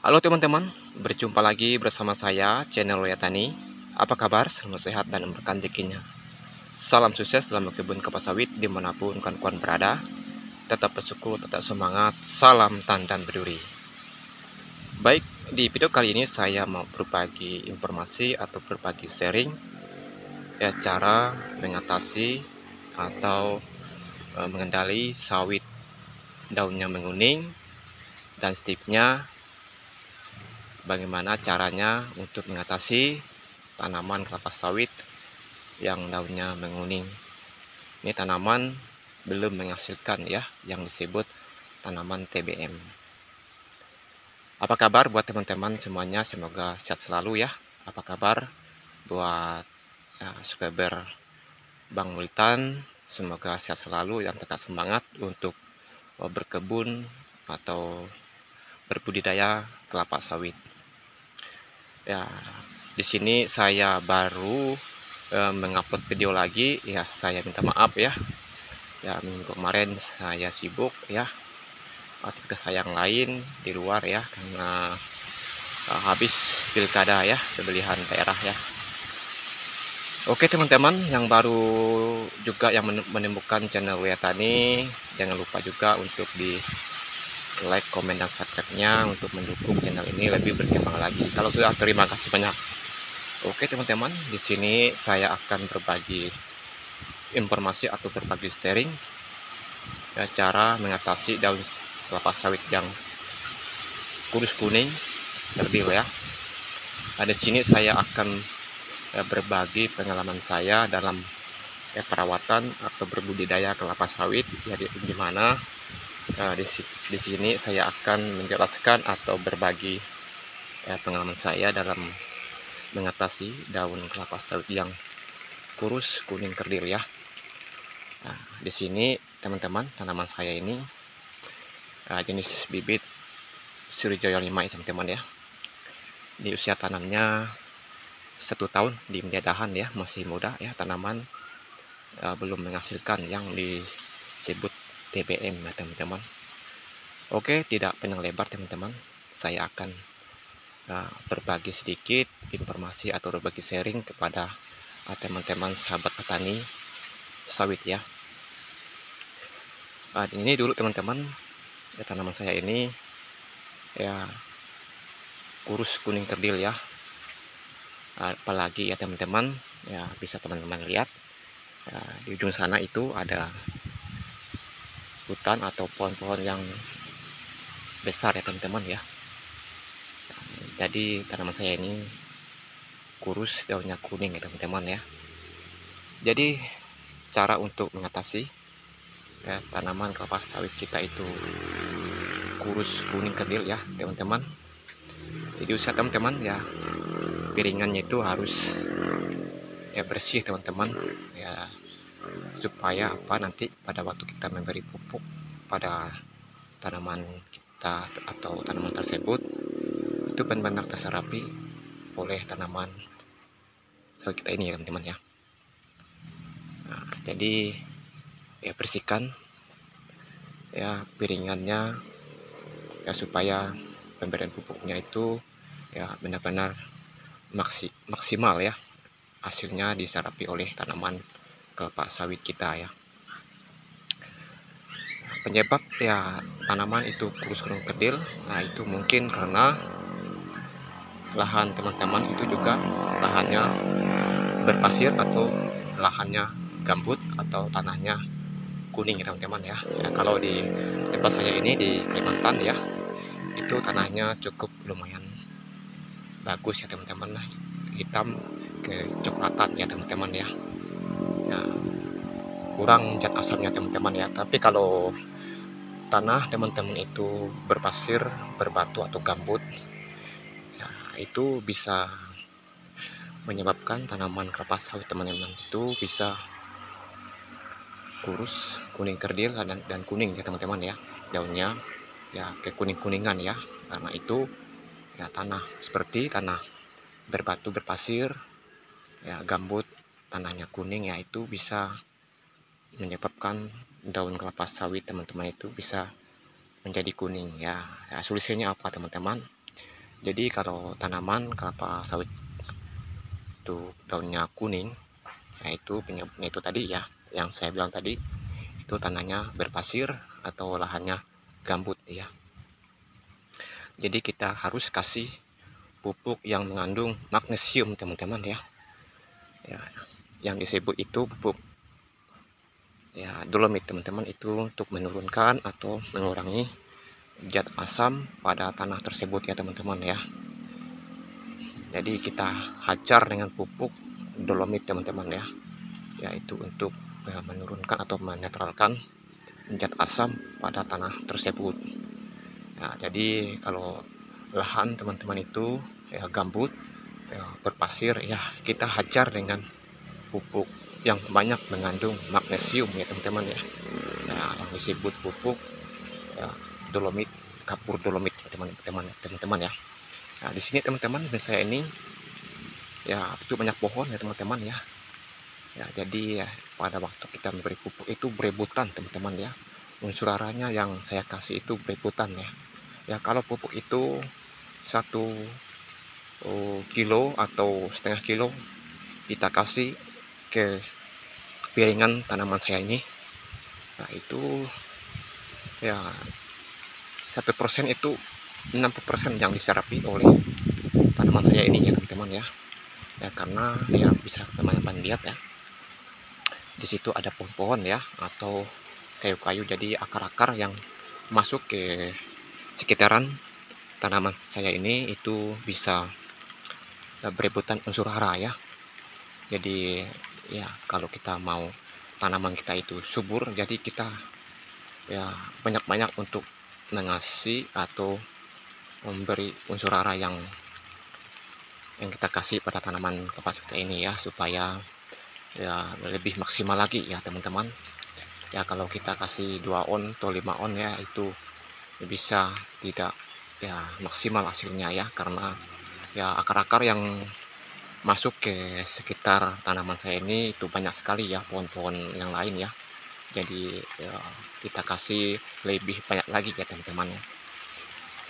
Halo teman-teman, berjumpa lagi bersama saya, channel Loya Tani. Apa kabar? Selamat sehat dan berkah rezekinya. Salam sukses dalam berkebun kelapa sawit dimanapun kawan-kawan berada. Tetap bersyukur, tetap semangat. Salam tandan berduri. Baik, di video kali ini saya mau berbagi informasi atau berbagi sharing ya cara mengatasi atau mengendali sawit daunnya menguning dan stiknya. Bagaimana caranya untuk mengatasi tanaman kelapa sawit yang daunnya menguning. Ini tanaman belum menghasilkan ya, yang disebut tanaman TBM. Apa kabar buat teman-teman semuanya? Semoga sehat selalu ya. Apa kabar buat subscriber Bang Mulitan? Semoga sehat selalu dan tetap semangat untuk berkebun atau berbudidaya kelapa sawit. Ya, di sini saya baru mengupload video lagi ya. Saya minta maaf ya. Ya, minggu kemarin saya sibuk ya, aktivitas saya yang lain di luar ya, karena habis pilkada ya, pemilihan daerah ya. Oke teman-teman yang baru juga yang menemukan channel Loya Tani, jangan lupa juga untuk di like, komen, dan subscribe-nya untuk mendukung channel ini lebih berkembang lagi. Kalau sudah, terima kasih banyak. Oke teman-teman, di sini saya akan berbagi informasi atau berbagi sharing ya, cara mengatasi daun kelapa sawit yang kurus kuning kerdil ya. Nah, di sini saya akan berbagi pengalaman saya dalam perawatan atau berbudidaya kelapa sawit ya, di mana di sini saya akan menjelaskan atau berbagi pengalaman saya dalam mengatasi daun kelapa sawit yang kurus kuning kerdil ya. Nah, di sini teman-teman, tanaman saya ini jenis bibit Sriwijaya 5 ya teman-teman ya. Di usia tanamnya 1 tahun di media dahan ya, masih muda ya, tanaman belum menghasilkan yang disebut TBM ya teman-teman. Oke, tidak panjang lebar teman-teman, saya akan berbagi sedikit informasi atau berbagi sharing kepada teman-teman sahabat petani sawit ya. Ini dulu teman-teman ya, tanaman saya ini ya kurus kuning kerdil ya. Apalagi ya teman-teman ya, bisa teman-teman lihat di ujung sana itu ada hutan atau pohon-pohon yang besar ya teman-teman ya. Jadi tanaman saya ini kurus, daunnya kuning ya teman-teman ya. Jadi cara untuk mengatasi tanaman kelapa sawit kita itu kurus kuning kerdil ya teman-teman. Jadi usaha teman-teman ya, piringannya itu harus ya bersih teman-teman ya, supaya nanti pada waktu kita memberi pupuk pada tanaman kita atau tanaman tersebut itu benar-benar terserapi oleh tanaman sawit kita ini ya teman-teman ya. Nah, jadi ya bersihkan ya piringannya ya, supaya pemberian pupuknya itu ya benar-benar maksimal ya, hasilnya diserapi oleh tanaman kelapa sawit kita ya. Penyebab ya tanaman itu kurus kuning kerdil, nah itu mungkin karena lahan teman-teman itu juga lahannya berpasir atau lahannya gambut atau tanahnya kuning ya teman-teman ya. Kalau di tempat saya ini di Kalimantan ya, itu tanahnya cukup lumayan bagus ya teman-teman, hitam ke coklatan ya teman-teman ya. Kurang zat asamnya teman-teman ya. Tapi kalau tanah teman-teman itu berpasir, berbatu atau gambut ya, itu bisa menyebabkan tanaman kelapa sawit teman-teman itu bisa kurus kuning kerdil dan kuning ya teman-teman ya, daunnya ya kekuning-kuningan ya, karena itu ya tanah seperti tanah berbatu berpasir ya, gambut, tanahnya kuning ya, itu bisa menyebabkan daun kelapa sawit teman-teman itu bisa menjadi kuning ya. Solusinya apa teman-teman? Jadi kalau tanaman kelapa sawit itu daunnya kuning, nah itu penyebabnya itu tadi ya, yang saya bilang tadi, itu tanahnya berpasir atau lahannya gambut ya. Jadi kita harus kasih pupuk yang mengandung magnesium teman-teman ya. Ya, yang disebut itu pupuk ya dolomit teman-teman, itu untuk menurunkan atau mengurangi zat asam pada tanah tersebut ya teman-teman ya. Jadi kita hajar dengan pupuk dolomit teman-teman ya, yaitu untuk menurunkan atau menetralkan zat asam pada tanah tersebut. Nah, jadi kalau lahan teman-teman itu ya gambut, ya, berpasir, ya kita hajar dengan pupuk yang banyak mengandung magnesium ya teman-teman ya. Nah, yang disebut pupuk ya, dolomit, kapur dolomit teman-teman ya. Nah, di sini teman-teman di saya ini ya itu banyak pohon ya teman-teman ya. Ya, jadi ya, pada waktu kita memberi pupuk itu berebutan teman-teman ya. Unsur haranya yang saya kasih itu berebutan ya. Ya kalau pupuk itu 1 kilo atau setengah kilo kita kasih ke piringan tanaman saya ini, nah itu ya 1% itu 60% yang diserapi oleh tanaman saya ini ya teman-teman ya. Ya karena ya bisa teman-teman lihat ya, di situ ada pohon-pohon ya atau kayu-kayu, jadi akar-akar yang masuk ke sekitaran tanaman saya ini itu bisa berebutan unsur hara ya. Jadi ya kalau kita mau tanaman kita itu subur, jadi kita ya banyak-banyak untuk mengasih atau memberi unsur hara yang kita kasih pada tanaman kapas kita ini ya, supaya ya lebih maksimal lagi ya teman-teman. Ya kalau kita kasih 2 on atau 5 on ya itu bisa tidak ya maksimal hasilnya ya, karena ya akar-akar yang masuk ke sekitar tanaman saya ini itu banyak sekali ya pohon-pohon yang lain ya. Jadi ya, kita kasih lebih banyak lagi ya teman-teman ya.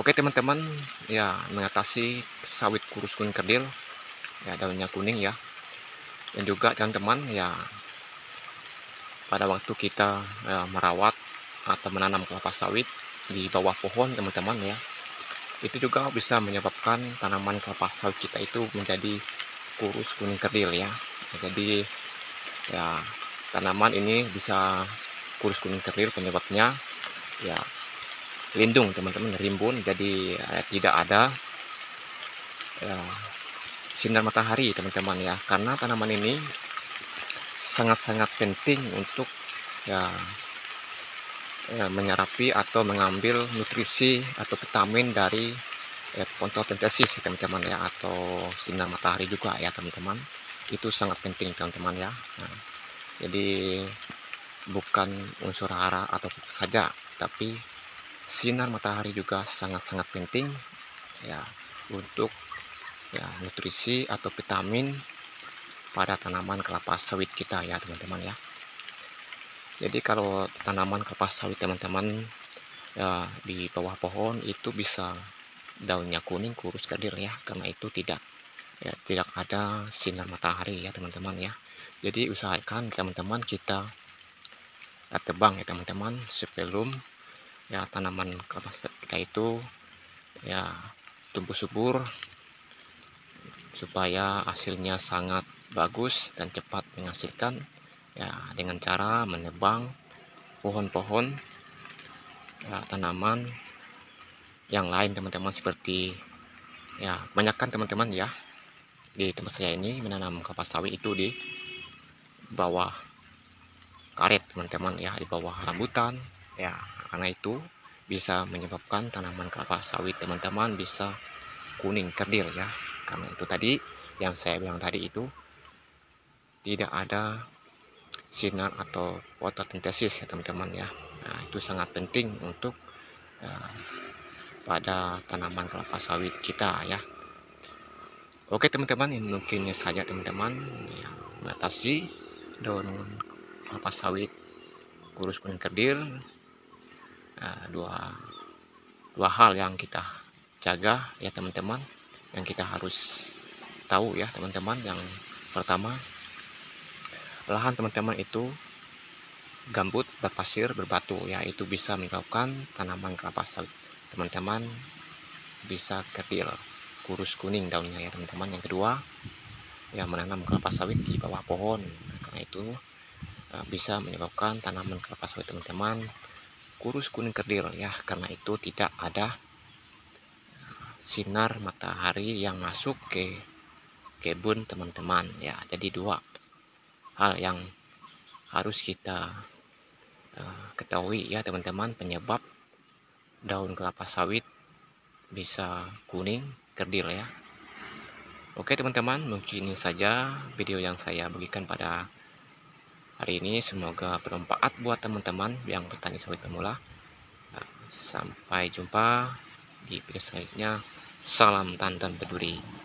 Oke teman-teman, ya mengatasi sawit kurus kuning kerdil ya, daunnya kuning ya. Dan juga teman-teman ya, pada waktu kita merawat atau menanam kelapa sawit di bawah pohon teman-teman ya, itu juga bisa menyebabkan tanaman kelapa sawit kita itu menjadi kurus kuning kerdil ya. Jadi ya tanaman ini bisa kurus kuning kerdil penyebabnya ya lindung teman-teman, rimbun, jadi tidak ada ya, sinar matahari teman-teman ya, karena tanaman ini sangat-sangat penting untuk ya menyerapi atau mengambil nutrisi atau vitamin dari fotosintesis ya teman-teman ya, atau sinar matahari juga ya teman-teman. Itu sangat penting teman-teman ya. Nah, jadi bukan unsur hara atau pupuk saja, tapi sinar matahari juga sangat-sangat penting ya untuk ya nutrisi atau vitamin pada tanaman kelapa sawit kita ya teman-teman ya. Jadi kalau tanaman kelapa sawit teman-teman ya di bawah pohon itu bisa daunnya kuning kurus kerdil ya, karena itu tidak ada sinar matahari ya teman-teman ya. Jadi usahakan teman-teman kita tebang ya teman-teman, sebelum ya tanaman kelapa sawit kita itu ya tumbuh subur, supaya hasilnya sangat bagus dan cepat menghasilkan ya, dengan cara menebang pohon-pohon ya, tanaman yang lain teman-teman, seperti ya banyakkan teman-teman ya di tempat saya ini menanam kelapa sawit itu di bawah karet teman-teman ya, di bawah rambutan ya, karena itu bisa menyebabkan tanaman kelapa sawit teman-teman bisa kuning kerdil ya, karena itu tadi yang saya bilang tadi, itu tidak ada sinar atau fotosintesis ya teman-teman ya. Nah, itu sangat penting untuk pada tanaman kelapa sawit kita ya. Oke teman-teman, ini mungkin saja teman-teman ya, mengatasi daun kelapa sawit kurus kuning kerdil. Dua hal yang kita jaga ya teman-teman, yang kita harus tahu ya teman-teman. Yang pertama, lahan teman-teman itu gambut, berpasir, berbatu ya, itu bisa menyebabkan tanaman kelapa sawit teman-teman bisa kerdil, kurus kuning daunnya ya teman-teman. Yang kedua, ya menanam kelapa sawit di bawah pohon, karena itu bisa menyebabkan tanaman kelapa sawit teman-teman kurus kuning kerdil ya, karena itu tidak ada sinar matahari yang masuk ke kebun teman-teman ya. Jadi dua hal yang harus kita ketahui ya teman-teman, penyebab daun kelapa sawit bisa kuning kerdil ya. Oke teman-teman, mungkin ini saja video yang saya bagikan pada hari ini. Semoga bermanfaat buat teman-teman yang petani sawit pemula. Sampai jumpa di video selanjutnya. Salam tandan peduli.